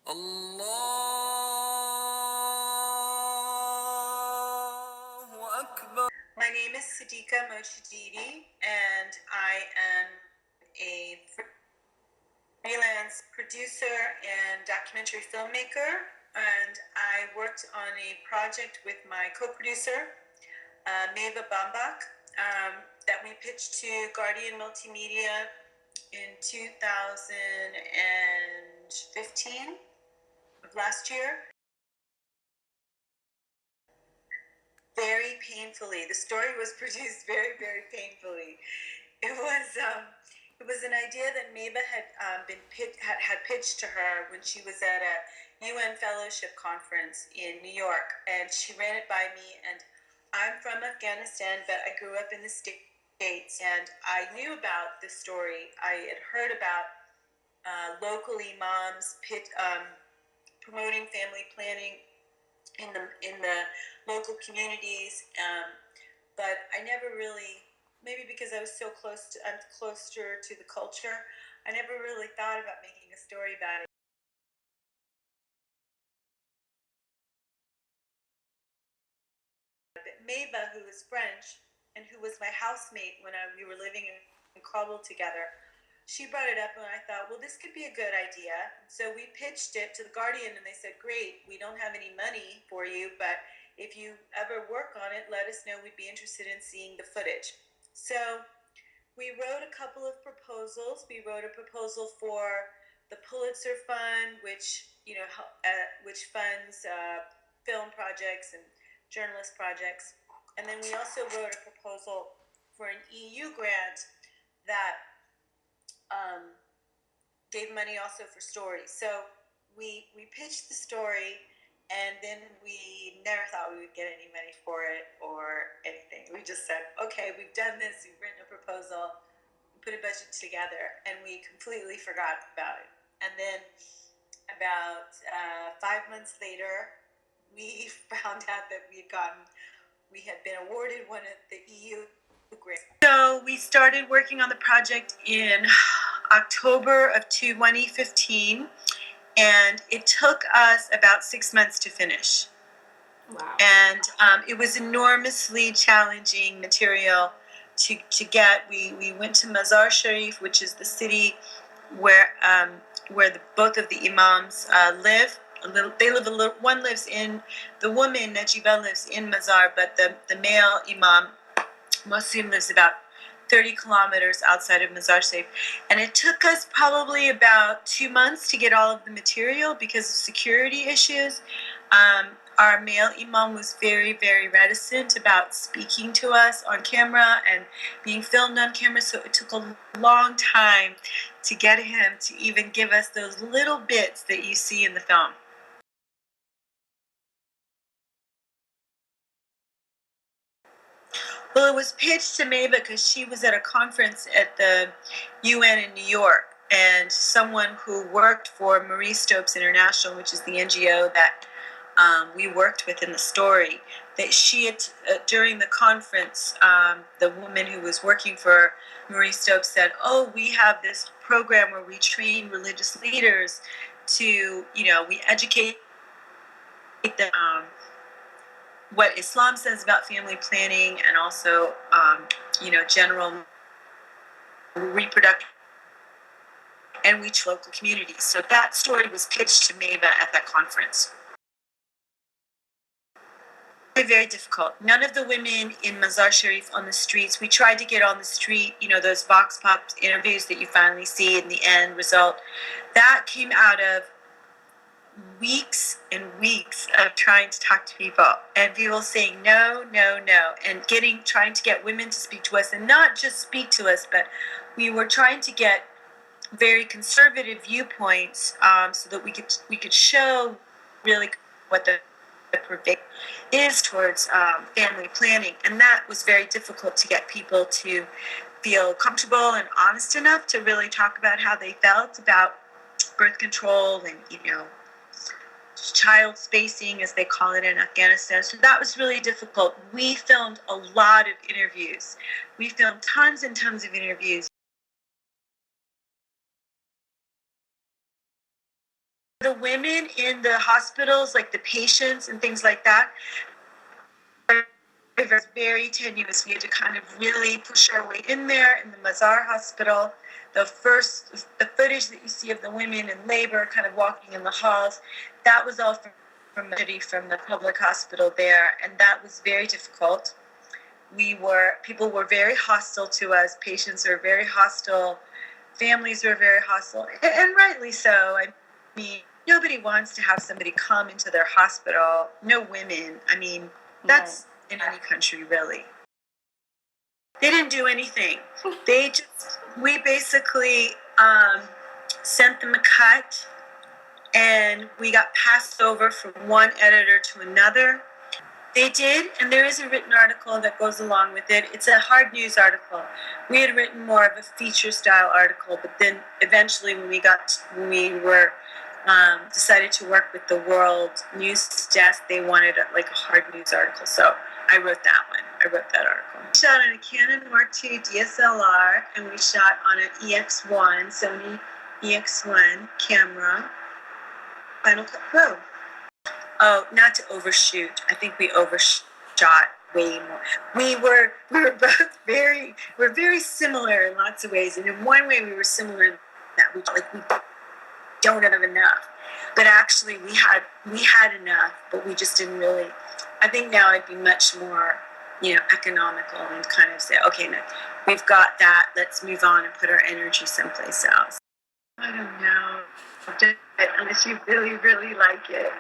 Allahu Akbar. My name is Sedika Mojadid, and I am a freelance producer and documentary filmmaker. And I worked on a project with my co-producer, Meva Bambach, that we pitched to Guardian Multimedia in 2015 of last year. Very painfully. The story was produced very, very painfully. It was an idea that Meva had pitched to her when she was at a UN fellowship conference in New York, and she ran it by me. And I'm from Afghanistan, but I grew up in the States, and I knew about this story. I had heard about local imams promoting family planning in the local communities, but I never really, maybe because I was so I'm closer to the culture, I never really thought about making a story about it. But Meva, who is French and who was my housemate when we were living in Kabul together, she brought it up, and I thought, well, this could be a good idea. So we pitched it to the Guardian, and they said, great, we don't have any money for you, but if you ever work on it, let us know. We'd be interested in seeing the footage. So we wrote a couple of proposals. We wrote a proposal for the Pulitzer Fund, which funds film projects and journalist projects. And then we also wrote a proposal for an EU grant that gave money also for stories. So we pitched the story, and then we never thought we would get any money for it or anything. We just said, okay, we've done this, we've written a proposal, we put a budget together, and we completely forgot about it. And then about 5 months later, we found out that we had been awarded one of the EU grants. So we started working on the project in October of 2015, and it took us about 6 months to finish. Wow. And it was enormously challenging material to get. We went to Mazar Sharif, which is the city where both of the imams live. The woman Najiba lives in Mazar, but the male imam Muslim lives about 30 kilometers outside of Mazar Sharif. And it took us probably about 2 months to get all of the material because of security issues. Our male imam was very, very reticent about speaking to us on camera and being filmed on camera, so it took a long time to get him to even give us those little bits that you see in the film. Well, it was pitched to Meva because she was at a conference at the UN in New York, and someone who worked for Marie Stopes International, which is the NGO that we worked with in the story, that she had, during the conference, the woman who was working for Marie Stopes said, oh, we have this program where we train religious leaders to, we educate them what Islam says about family planning, and also, general reproduction, and reach local communities. So that story was pitched to Meva at that conference. Very, very difficult. None of the women in Mazar Sharif on the streets, we tried to get on the street, those vox pop interviews that you finally see in the end result, that came out of weeks and weeks of trying to talk to people, and people saying no, no, no, and trying to get women to speak to us, and not just speak to us, but we were trying to get very conservative viewpoints, so that we could show really what the pervasive is towards family planning, and that was very difficult to get people to feel comfortable and honest enough to really talk about how they felt about birth control and child spacing, as they call it in Afghanistan. So that was really difficult. We filmed a lot of interviews. We filmed tons and tons of interviews. The women in the hospitals, like the patients and things like that, it was very tenuous. We had to kind of really push our way in there in the Mazar hospital. The footage that you see of the women in labor kind of walking in the halls, that was all from the public hospital there, and that was very difficult. People were very hostile to us. Patients were very hostile. Families were very hostile, and rightly so. I mean, nobody wants to have somebody come into their hospital. No women. I mean, that's in any country, really. They didn't do anything. We basically sent them a cut, and we got passed over from one editor to another. They did, and there is a written article that goes along with it. It's a hard news article. We had written more of a feature style article, but then eventually when we decided to work with the World News Desk, they wanted a hard news article. So I wrote that one. I wrote that article. We shot on a Canon Mark II DSLR, and we shot on an EX1, Sony EX1 camera, Final Cut Pro. Oh, not to overshoot. I think we overshot way more. We were both very similar in lots of ways, and in one way we were similar in that we don't have enough. But actually we had enough, but we just didn't really. I think now it'd be much more, economical and kind of say, okay, now we've got that. Let's move on and put our energy someplace else. I don't know, unless you really, really like it.